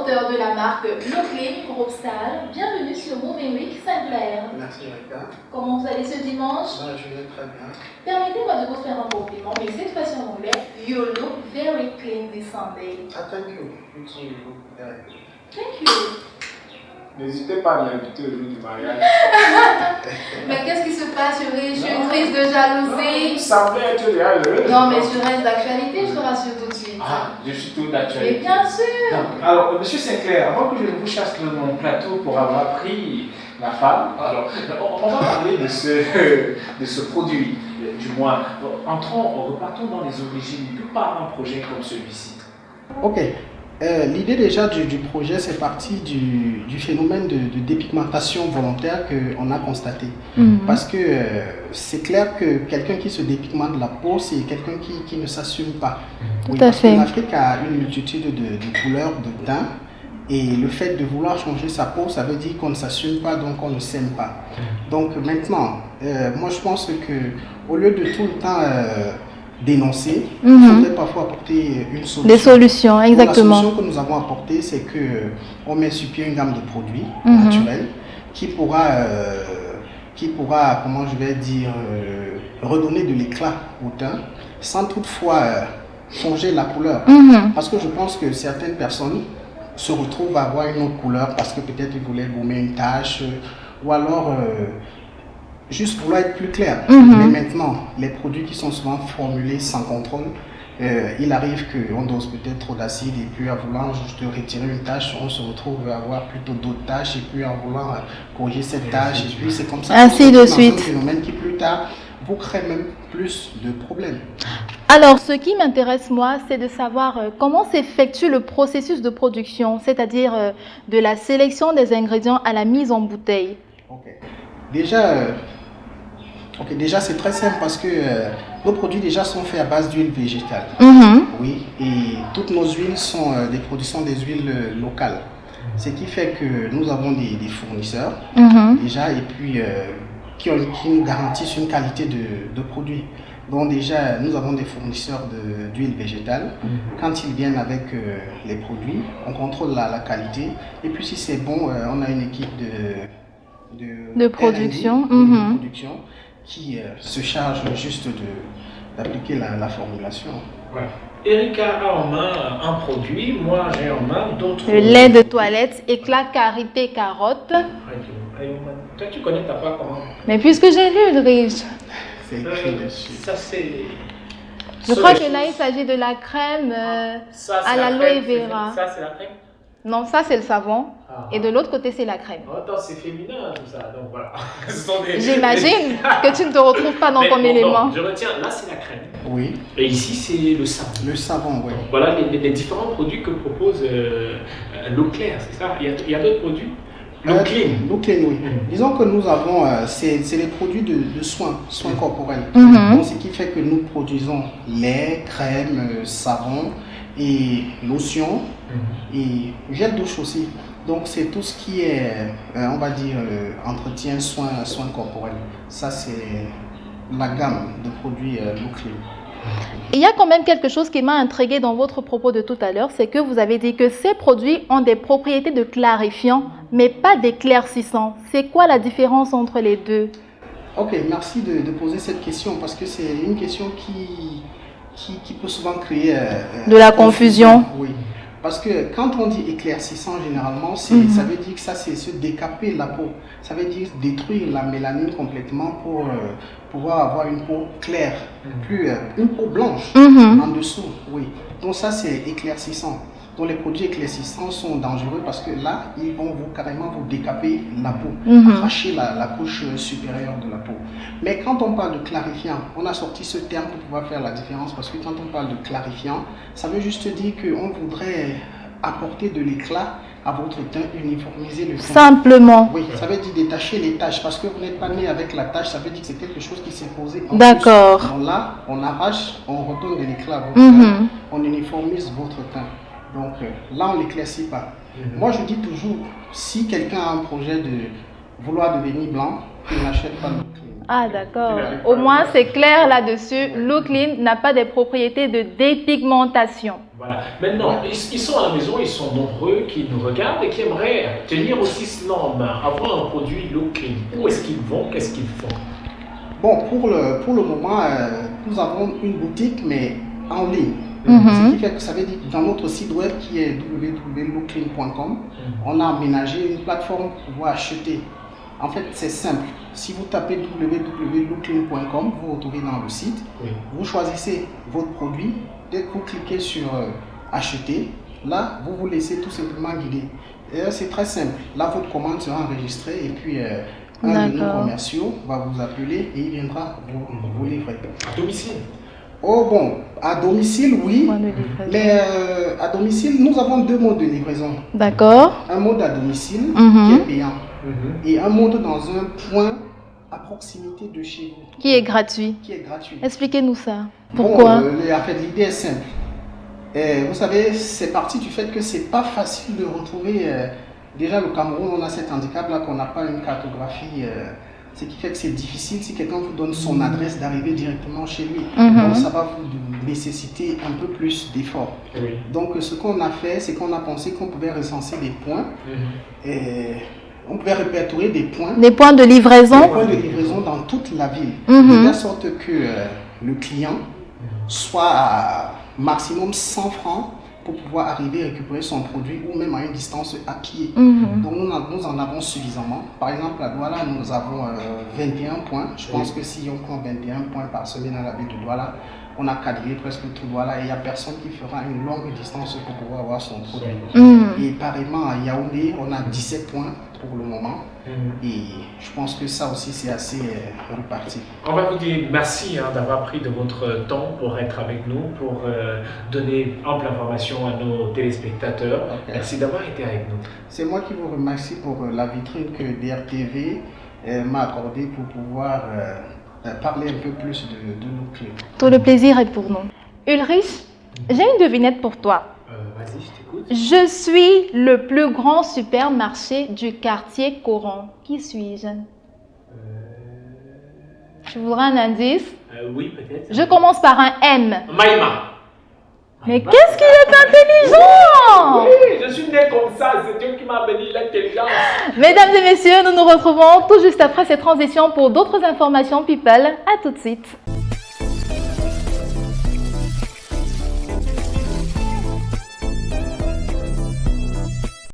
cofondateur de la marque Loclean, groupe Salle. Bienvenue sur Moving Week Saint-Clair. Merci Erika. Comment vous allez ce dimanche? Je vais très bien. Permettez-moi de vous faire un compliment, mais cette fois-ci en anglais. You look very clean this Sunday. Thank you. You too, you look very good. Thank you. N'hésitez pas à m'inviter au jour du mariage. Mais qu'est-ce qui se passe? Je suis une crise de jalousie. Ça peut être réel. Non, mais je reste d'actualité, je te rassure tout de suite. Ah, je suis tout Mais d'actualité. bien sûr. Alors, monsieur Sinclair, avant que je ne vous chasse de mon plateau pour avoir pris ma femme, alors, on va parler de ce produit, du moins. Repartons dans les origines. D'où part un projet comme celui-ci? Ok. L'idée déjà du projet, c'est parti du phénomène de dépigmentation volontaire qu'on a constaté. Parce que c'est clair que quelqu'un qui se dépigmente la peau, c'est quelqu'un qui ne s'assume pas. Tout à fait. L'Afrique a une multitude de couleurs, de teints. Et le fait de vouloir changer sa peau, ça veut dire qu'on ne s'assume pas, donc on ne s'aime pas. Donc maintenant, moi je pense que au lieu de tout le temps dénoncer, il faudrait parfois apporter une solution. Des solutions, exactement. La solution que nous avons apportée, c'est qu'on met sur pied une gamme de produits naturels qui pourra, comment je vais dire, redonner de l'éclat au teint sans toutefois changer la couleur. Parce que je pense que certaines personnes se retrouvent à avoir une autre couleur parce que peut-être ils voulaient gommer une tache ou alors juste vouloir être plus clair. Mais maintenant, les produits qui sont souvent formulés sans contrôle, il arrive qu'on dose peut-être trop d'acide et puis en voulant juste retirer une tache, on se retrouve à avoir plutôt d'autres taches et puis en voulant corriger cette tache et puis c'est comme ça. Ainsi de suite. C'est un phénomène qui plus tard vous crée même plus de problèmes. Alors, ce qui m'intéresse, moi, c'est de savoir comment s'effectue le processus de production, c'est-à-dire de la sélection des ingrédients à la mise en bouteille. Déjà, c'est très simple parce que nos produits déjà sont faits à base d'huile végétale. Oui, et toutes nos huiles sont des huiles locales. Ce qui fait que nous avons des fournisseurs déjà et puis qui nous garantissent une qualité de produit. Donc déjà, nous avons des fournisseurs d'huile végétale. Quand ils viennent avec les produits, on contrôle la qualité. Et puis si c'est bon, on a une équipe de production, de production qui se charge juste d'appliquer la formulation. Voilà. Erika a en main un produit, moi j'ai en main d'autres. Le lait de toilette, éclat karité carotte. Toi tu connais ta part comment? Mais puisque j'ai lu, Ulrich. C'est écrit dessus. Ça c'est... Je crois que là il s'agit de la crème à l'aloe vera. Ça c'est la crème? Non, ça c'est le savon. Et de l'autre côté c'est la crème. Attends, c'est féminin tout ça, donc voilà. J'imagine que tu ne te retrouves pas dans ton élément. Non, je retiens, là c'est la crème. Oui. Et ici c'est le savon. Le savon, oui. Voilà les différents produits que propose l'eau claire, c'est ça? Il y a d'autres produits? Loclean, oui. Disons que nous avons, c'est les produits de soins corporels. Donc, ce qui fait que nous produisons lait, crème, savon et lotion et gel douche aussi. Donc c'est tout ce qui est, on va dire, entretien, soins corporels. Ça c'est la gamme de produits Loclean. Il y a quand même quelque chose qui m'a intrigué dans votre propos de tout à l'heure, c'est que vous avez dit que ces produits ont des propriétés de clarifiants, mais pas d'éclaircissants. C'est quoi la différence entre les deux? Ok, merci de poser cette question parce que c'est une question qui peut souvent créer de la confusion. Oui, parce que quand on dit éclaircissant, généralement, ça veut dire que ça c'est se décaper la peau. Ça veut dire détruire la mélanine complètement pour pouvoir avoir une peau claire, plus une peau blanche en dessous. Oui, donc ça c'est éclaircissant. Donc les produits éclaircissants sont dangereux parce que là, ils vont carrément vous décaper la peau, arracher la couche supérieure de la peau. Mais quand on parle de clarifiant, on a sorti ce terme pour pouvoir faire la différence parce que quand on parle de clarifiant, ça veut juste dire qu'on voudrait apporter de l'éclat à votre teint, uniformiser le teint. Simplement. Oui, ça veut dire détacher les taches parce que vous n'êtes pas né avec la tache, ça veut dire que c'est quelque chose qui s'est posé en D'accord. plus. Donc là, on arrache, on redonne de l'éclat à votre teint, on uniformise votre teint. Donc là, on ne l'éclaircit pas. Moi, je dis toujours, si quelqu'un a un projet de vouloir devenir blanc, il n'achète pas Loclean. Ah, d'accord. Tu n'avais pas Au moins, le- c'est clair là-dessus. Looklyn n'a pas des propriétés de dépigmentation. Voilà. Maintenant, ils sont à la maison, ils sont nombreux qui nous regardent et qui aimeraient tenir aussi cela en main, avoir un produit Looklyn. Où est-ce qu'ils vont? Qu'est-ce qu'ils font? Bon, pour le moment, nous avons une boutique, mais en ligne. Mhm. Ce qui fait que ça veut dire que dans notre site web qui est www.looklyn.com, on a aménagé une plateforme pour pouvoir acheter. En fait, c'est simple. Si vous tapez www.looklyn.com, vous vous retrouvez dans le site. Oui. Vous choisissez votre produit. Dès que vous cliquez sur acheter, là, vous vous laissez tout simplement guider. Et c'est très simple. Là, votre commande sera enregistrée et puis un de nos D'accord. commerciaux va vous appeler et il viendra vous livrer. À domicile. Oh bon, à domicile, oui. Point de livraison. Mais à domicile, nous avons deux modes de livraison. D'accord. Un mode à domicile Mhm. qui est payant et un mode dans un point à proximité de chez vous Qui est gratuit. qui est gratuit. Expliquez-nous ça. Pourquoi? Bon, en fait, l'idée est simple. Vous savez, c'est parti du fait que c'est pas facile de retrouver. Déjà, le Cameroun, on a cet handicap-là qu'on n'a pas une cartographie. Ce qui fait que c'est difficile si quelqu'un vous donne son adresse d'arriver directement chez lui. Mhm. Donc, ça va vous nécessiter un peu plus d'efforts. Oui. Donc, ce qu'on a fait, c'est qu'on a pensé qu'on pouvait recenser des points. Et on pouvait répertorier des points. Des points de livraison. Des points de livraison dans toute la ville, Mhm. de telle sorte que le client soit à maximum 100 francs pour pouvoir arriver à récupérer son produit ou même à une distance à pied. Mhm. Donc nous en avons suffisamment. Par exemple, à Douala, nous avons 21 points. Je pense que si on prend 21 points par semaine à la ville de Douala, on a quadrillé presque tout Douala et il n'y a personne qui fera une longue distance pour pouvoir avoir son produit. Mhm. Et pareillement à Yaoundé, on a 17 points pour le moment. Et je pense que ça aussi c'est assez reparti. On va vous dire merci d'avoir pris de votre temps pour être avec nous, pour donner ample information à nos téléspectateurs. Ok. Merci d'avoir été avec nous. C'est moi qui vous remercie pour la vitrine que DRTV m'a accordée pour pouvoir parler un peu plus de nos clients. Tout le plaisir est pour nous. Ulrich, j'ai une devinette pour toi. Vas-y, je t'écoute. Je suis le plus grand supermarché du quartier Coran. Qui suis-je? Je voudrais un indice. Oui, peut-être. Je commence par un M. Maïma. Mais qu'est-ce qu'il est intelligent! Oui, je suis né comme ça, c'est Dieu qui m'a béni l'intelligence. Mesdames et messieurs, nous nous retrouvons tout juste après cette transition pour d'autres informations People. À tout de suite.